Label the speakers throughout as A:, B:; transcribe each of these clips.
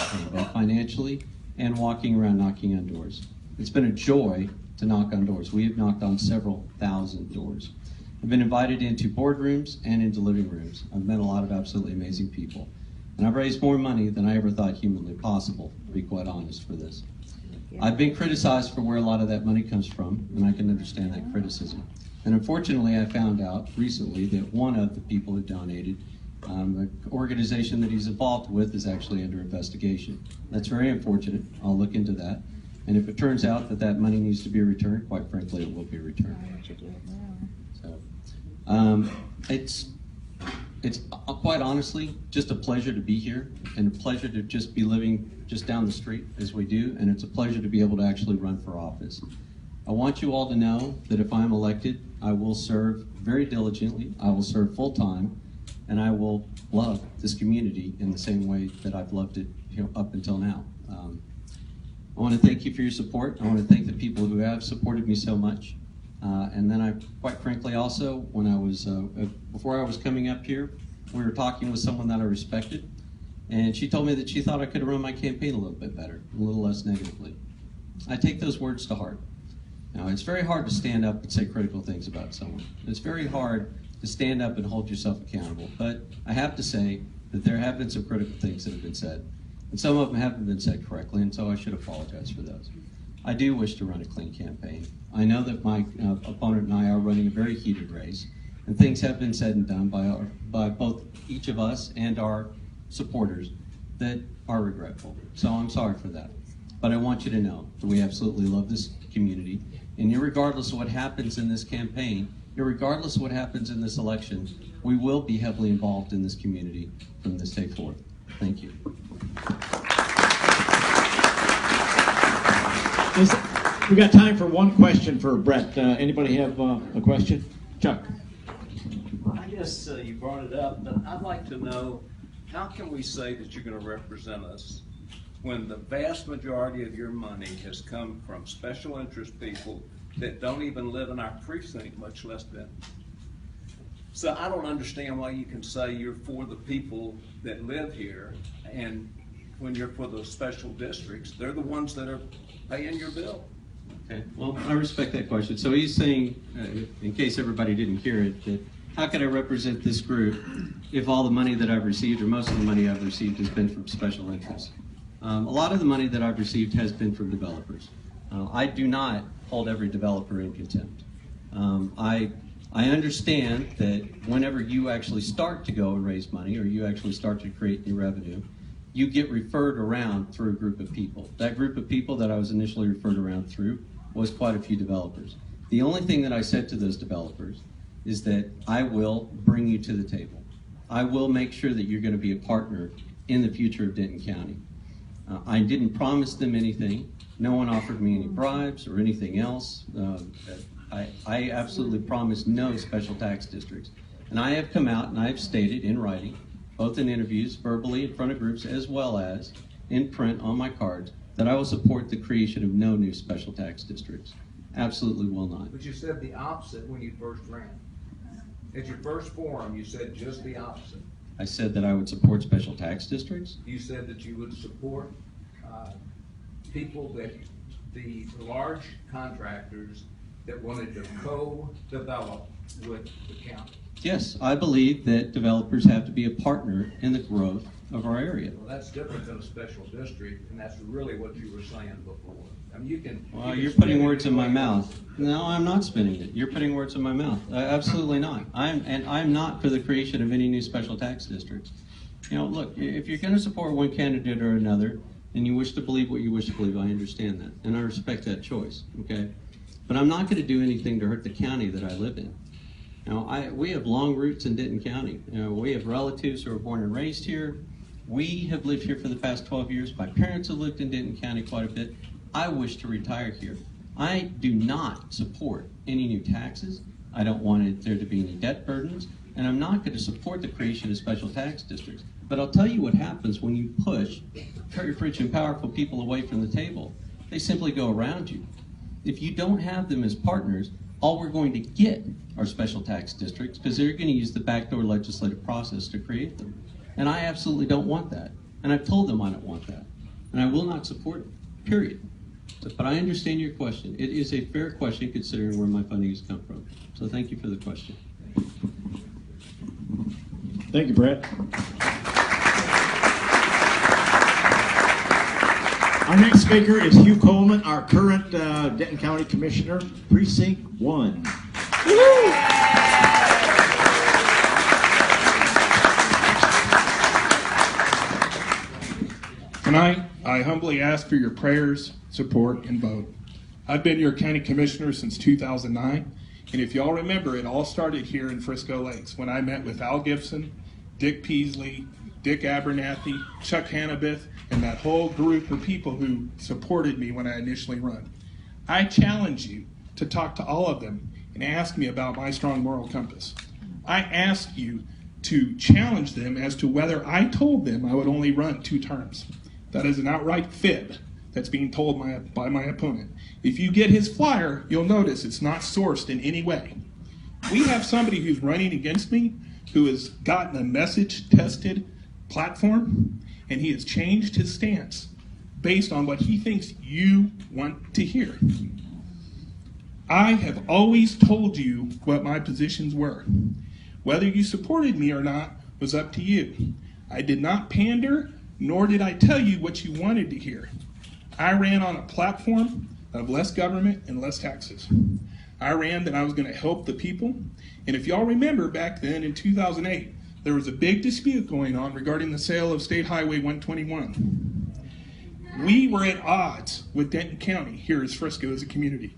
A: campaign, both financially and walking around knocking on doors. It's been a joy to knock on doors. We have knocked on several thousand doors. I've been invited into boardrooms and into living rooms. I've met a lot of absolutely amazing people. And I've raised more money than I ever thought humanly possible, to be quite honest, for this. I've been criticized for where a lot of that money comes from, and I can understand that criticism. And unfortunately, I found out recently that one of the people who donated, the organization that he's involved with, is actually under investigation. That's very unfortunate. I'll look into that. And if it turns out that that money needs to be returned, quite frankly, it will be returned. So, it's quite honestly just a pleasure to be here, and a pleasure to just be living just down the street as we do, and it's a pleasure to be able to actually run for office. I want you all to know that if I'm elected, I will serve very diligently, I will serve full time, and I will love this community in the same way that I've loved it, up until now. I want to thank you for your support. I want to thank the people who have supported me so much. And then I, quite frankly, also, when I was, before I was coming up here, we were talking with someone that I respected, and she told me that she thought I could have run my campaign a little bit better, a little less negatively. I take those words to heart. Now, it's very hard to stand up and say critical things about someone. It's very hard to stand up and hold yourself accountable, but I have to say that there have been some critical things that have been said, and some of them haven't been said correctly, and so I should apologize for those. I do wish to run a clean campaign. I know that my opponent and I are running a very heated race, and things have been said and done by both each of us and our supporters that are regretful. So I'm sorry for that. But I want you to know that we absolutely love this community, and irregardless of what happens in this campaign, irregardless of what happens in this election, we will be heavily involved in this community from this day forth. Thank you.
B: We got time for one question for Brett. Anybody have a question? Chuck.
C: I guess you brought it up, but I'd like to know, how can we say that you're going to represent us when the vast majority of your money has come from special interest people that don't even live in our precinct, much less than? So I don't understand why you can say you're for the people that live here, and when you're for those special districts, they're the ones that are paying your bill.
A: Okay, well, I respect that question. So he's saying, in case everybody didn't hear it, that how can I represent this group if all the money that I've received, or most of the money I've received, has been from special interests? A lot of the money that I've received has been from developers. I do not hold every developer in contempt. I understand that whenever you actually start to go and raise money, or you actually start to create new revenue, you get referred around through a group of people. That group of people that I was initially referred around through was quite a few developers. The only thing that I said to those developers is that I will bring you to the table. I will make sure that you're going to be a partner in the future of Denton County. I didn't promise them anything. No one offered me any bribes or anything else. I absolutely promised no special tax districts. And I have come out and I have stated in writing, both in interviews, verbally in front of groups, as well as in print on my cards, that I will support the creation of no new special tax districts. Absolutely will not.
D: But you said the opposite when you first ran. At your first forum, you said just the opposite.
A: I said that I would support special tax districts.
D: You said that you would support people that, the large contractors that wanted to co-develop with the county.
A: Yes, I believe that developers have to be a partner in the growth of our area.
D: Well, that's different than a special district, and that's really what you were saying before. I mean, you can.
A: Well, you're putting words in my mouth. No, I'm not spinning it. You're putting words in my mouth. Absolutely not. I'm not for the creation of any new special tax districts. You know, look, if you're going to support one candidate or another, and you wish to believe what you wish to believe, I understand that, and I respect that choice. Okay, but I'm not going to do anything to hurt the county that I live in. You know, we have long roots in Denton County. You know, we have relatives who are born and raised here. We have lived here for the past 12 years. My parents have lived in Denton County quite a bit. I wish to retire here. I do not support any new taxes. I don't want there to be any debt burdens, and I'm not going to support the creation of special tax districts. But I'll tell you what happens when you push very rich and powerful people away from the table. They simply go around you. If you don't have them as partners, all we're going to get are special tax districts, because they're going to use the backdoor legislative process to create them. And I absolutely don't want that. And I've told them I don't want that. and I will not support it, period. So, but I understand your question. It is a fair question considering where my funding has come from. So thank you for the question.
B: Thank you, Brett. Our next speaker is Hugh Coleman, our current Denton County Commissioner, Precinct 1.
E: Tonight, I humbly ask for your prayers, support, and vote. I've been your county commissioner since 2009, and if y'all remember, it all started here in Frisco Lakes when I met with Al Gibson, Dick Peasley, Dick Abernathy, Chuck Hannabeth, and that whole group of people who supported me when I initially run. I challenge you to talk to all of them and ask me about my strong moral compass. I ask you to challenge them as to whether I told them I would only run 2 terms. That is an outright fib that's being told by my opponent. If you get his flyer, you'll notice it's not sourced in any way. We have somebody who's running against me who has gotten a message-tested platform, and he has changed his stance based on what he thinks you want to hear. I have always told you what my positions were. Whether you supported me or not was up to you. I did not pander, nor did I tell you what you wanted to hear. I ran on a platform of less government and less taxes. I ran that I was going to help the people. And if y'all remember back then in 2008, there was a big dispute going on regarding the sale of State Highway 121. We were at odds with Denton County here as Frisco as a community.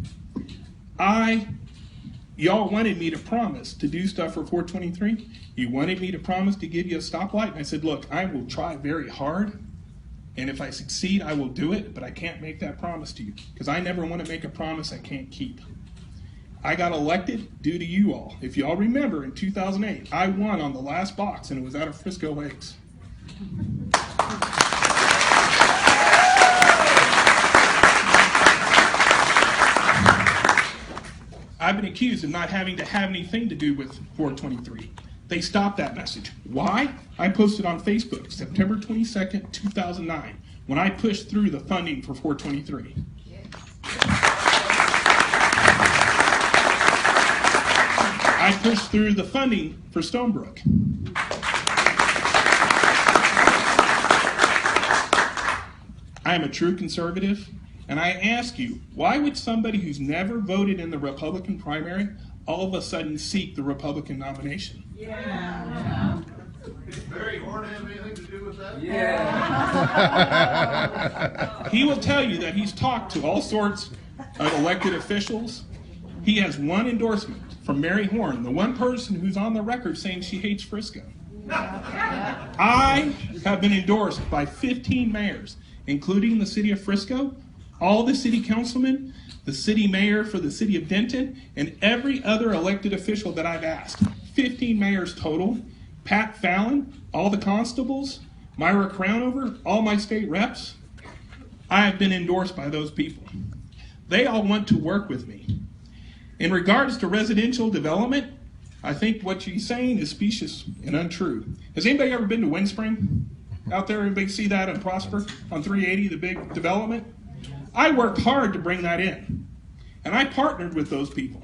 E: Y'all wanted me to promise to do stuff for 423. You wanted me to promise to give you a stoplight. And I said, look, I will try very hard. And if I succeed, I will do it. But I can't make that promise to you because I never want to make a promise I can't keep. I got elected due to you all. If y'all remember, in 2008, I won on the last box, and it was out of Frisco Lakes. I've been accused of not having to have anything to do with 423. They stopped that message. Why? I posted on Facebook September 22nd, 2009, when I pushed through the funding for 423. I pushed through the funding for Stonebrook. I am a true conservative. And I ask you, why would somebody who's never voted in the Republican primary all of a sudden seek the Republican nomination?
F: Yeah.
G: Did Barry Horn have anything to do with that?
F: Yeah.
E: He will tell you that he's talked to all sorts of elected officials. He has one endorsement from Mary Horn, the one person who's on the record saying she hates Frisco. I have been endorsed by 15 mayors, including the city of Frisco, all the city councilmen, the city mayor for the city of Denton, and every other elected official that I've asked. 15 mayors total. Pat Fallon, all the constables, Myra Crownover, all my state reps. I have been endorsed by those people. They all want to work with me. In regards to residential development, I think what she's saying is specious and untrue. Has anybody ever been to Windspring? Out there, anybody see that in Prosper on 380, the big development? I worked hard to bring that in, and I partnered with those people.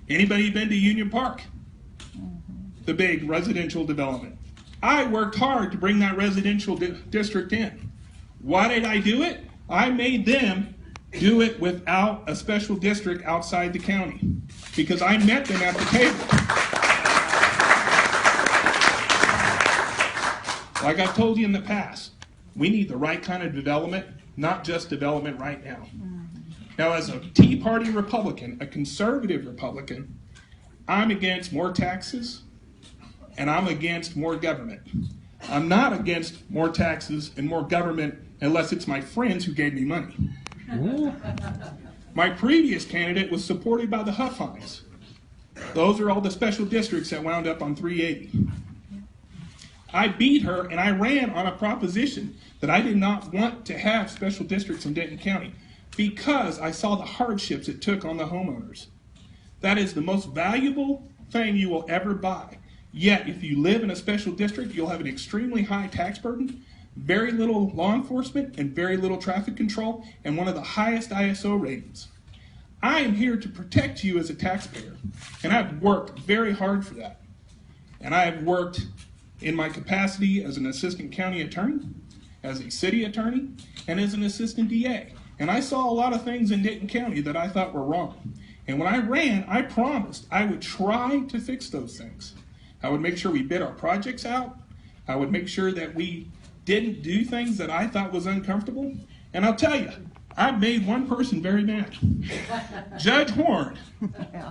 E: Anybody been to Union Park? The big residential development. I worked hard to bring that residential district in. Why did I do it? I made them do it without a special district outside the county because I met them at the table. Like I've told you in the past, we need the right kind of development, not just development right now. Now, as a Tea Party Republican, a conservative Republican, I'm against more taxes and I'm against more government. I'm not against more taxes and more government unless it's my friends who gave me money. My previous candidate was supported by the Huffines. Those are all the special districts that wound up on 380. I beat her and I ran on a proposition that I did not want to have special districts in Denton County because I saw the hardships it took on the homeowners. That is the most valuable thing you will ever buy. Yet, if you live in a special district, you'll have an extremely high tax burden, very little law enforcement and very little traffic control, and one of the highest ISO ratings. I am here to protect you as a taxpayer, and I've worked very hard for that. And I have worked in my capacity as an assistant county attorney, as a city attorney, and as an assistant DA. And I saw a lot of things in Denton County that I thought were wrong. And when I ran, I promised I would try to fix those things. I would make sure we bid our projects out. I would make sure that we didn't do things that I thought was uncomfortable. And I'll tell you, I made one person very mad. Judge Horn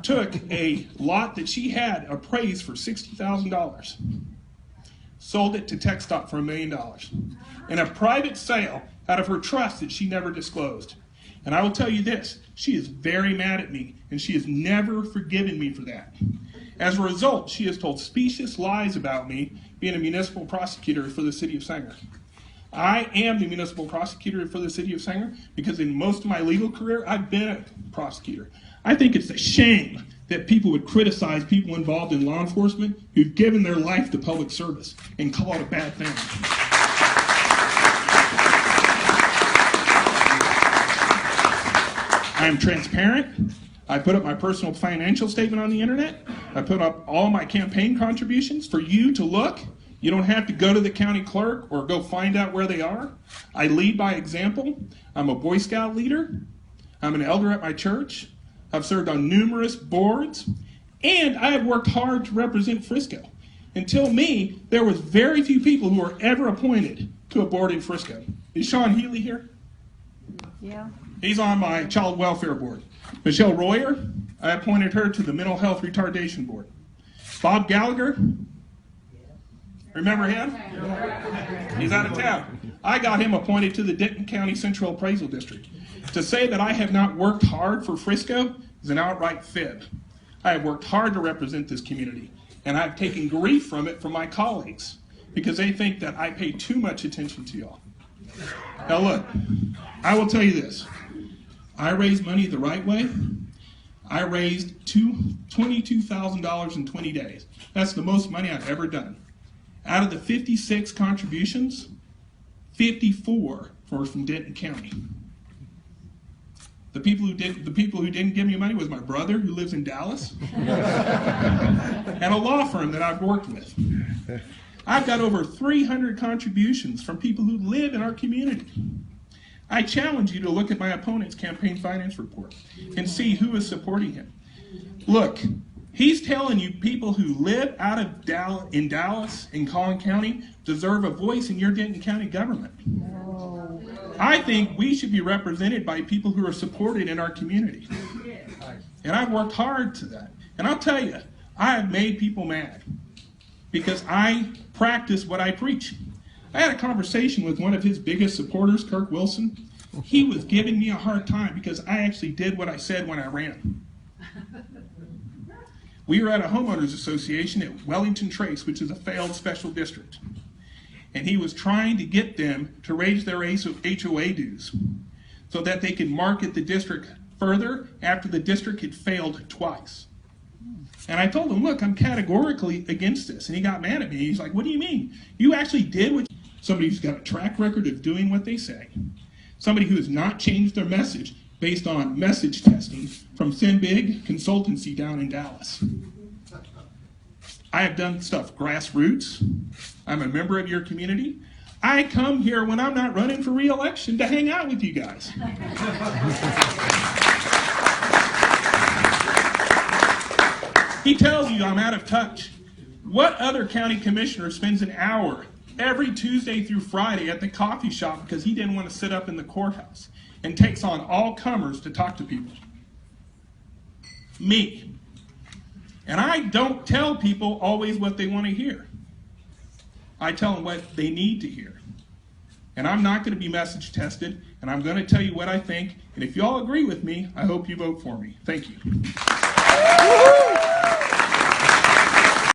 E: took a lot that she had appraised for $60,000, sold it to TxDOT for $1 million in a private sale out of her trust that she never disclosed. And I will tell you this, she is very mad at me, and she has never forgiven me for that. As a result, she has told specious lies about me being a municipal prosecutor for the city of Sanger. I am the municipal prosecutor for the city of Sanger because in most of my legal career, I've been a prosecutor. I think it's a shame that people would criticize people involved in law enforcement who've given their life to public service and call it a bad thing. I am transparent. I put up my personal financial statement on the internet. I put up all my campaign contributions for you to look. You don't have to go to the county clerk or go find out where they are. I lead by example. I'm a Boy Scout leader. I'm an elder at my church. I've served on numerous boards. And I have worked hard to represent Frisco. Until me, there was very few people who were ever appointed to a board in Frisco. Is Sean Healy here?
F: Yeah.
E: He's on my child welfare board. Michelle Royer, I appointed her to the mental health retardation board. Bob Gallagher, remember him? He's out of town. I got him appointed to the Denton County Central Appraisal District. To say that I have not worked hard for Frisco is an outright fib. I have worked hard to represent this community, and I've taken grief from it from my colleagues because they think that I pay too much attention to y'all. Now look, I will tell you this. I raised money the right way. I raised $22,000 in 20 days. That's the most money I've ever done. Out of the 56 contributions, 54 were from Denton County. The people who didn't give me money was my brother who lives in Dallas and a law firm that I've worked with. I've got over 300 contributions from people who live in our community. I challenge you to look at my opponent's campaign finance report and see who is supporting him. Look, he's telling you people who live out of Dallas and Collin County deserve a voice in your Denton County government. No. I think we should be represented by people who are supported in our community. And I've worked hard to that. And I'll tell you, I have made people mad because I practice what I preach. I had a conversation with one of his biggest supporters, Kirk Wilson. He was giving me a hard time because I actually did what I said when I ran. We were at a homeowners association at Wellington Trace, which is a failed special district. And he was trying to get them to raise their HOA dues so that they could market the district further after the district had failed twice. And I told him, look, I'm categorically against this. And he got mad at me. He's like, what do you mean? You actually did what somebody who's got a track record of doing what they say. Somebody who has not changed their message based on message testing from Sinbig Consultancy down in Dallas. I have done stuff grassroots. I'm a member of your community. I come here when I'm not running for re-election to hang out with you guys. He tells you I'm out of touch. What other county commissioner spends an hour every Tuesday through Friday at the coffee shop because he didn't want to sit up in the courthouse and takes on all comers to talk to people? Me. And I don't tell people always what they want to hear. I tell them what they need to hear. And I'm not going to be message tested, and I'm going to tell you what I think. And if you all agree with me, I hope you vote for me. Thank you.